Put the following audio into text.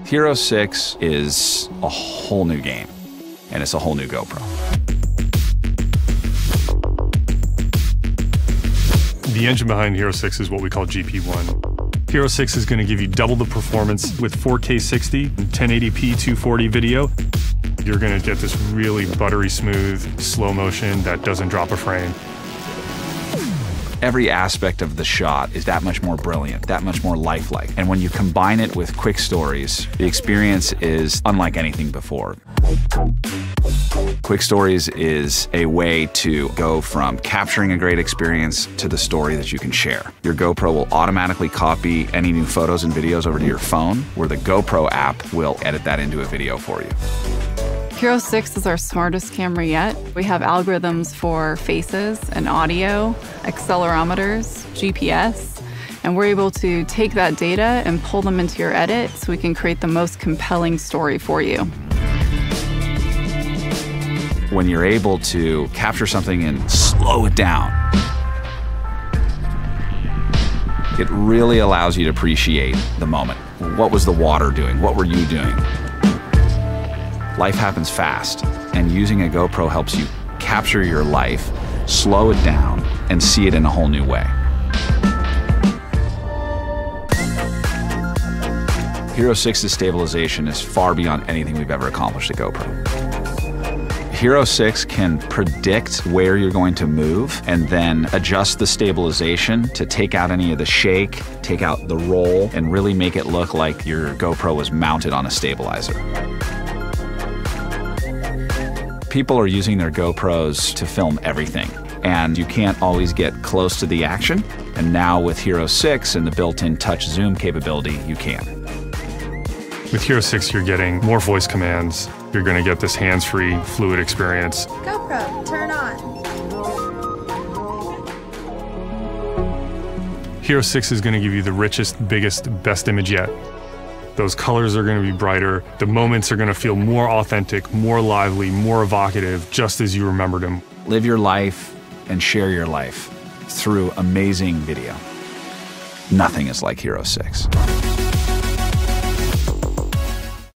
Hero 6 is a whole new game, and it's a whole new GoPro. The engine behind Hero 6 is what we call GP1. Hero 6 is going to give you double the performance with 4K 60, 1080p 240 video. You're going to get this really buttery smooth slow motion that doesn't drop a frame. Every aspect of the shot is that much more brilliant, that much more lifelike. And when you combine it with quick stories, the experience is unlike anything before. Quick stories is a way to go from capturing a great experience to the story that you can share. Your GoPro will automatically copy any new photos and videos over to your phone, where the GoPro app will edit that into a video for you. Hero 6 is our smartest camera yet. We have algorithms for faces and audio, accelerometers, GPS, and we're able to take that data and pull them into your edit so we can create the most compelling story for you. When you're able to capture something and slow it down, it really allows you to appreciate the moment. What was the water doing? What were you doing? Life happens fast, and using a GoPro helps you capture your life, slow it down, and see it in a whole new way. Hero 6's stabilization is far beyond anything we've ever accomplished at GoPro. Hero 6 can predict where you're going to move and then adjust the stabilization to take out any of the shake, take out the roll, and really make it look like your GoPro was mounted on a stabilizer. People are using their GoPros to film everything, and you can't always get close to the action. And now with Hero 6 and the built-in touch zoom capability, you can. With Hero 6, you're getting more voice commands. You're going to get this hands-free, fluid experience. GoPro, turn on. Hero 6 is going to give you the richest, biggest, best image yet. Those colors are going to be brighter. The moments are going to feel more authentic, more lively, more evocative, just as you remembered them. Live your life and share your life through amazing video. Nothing is like Hero 6.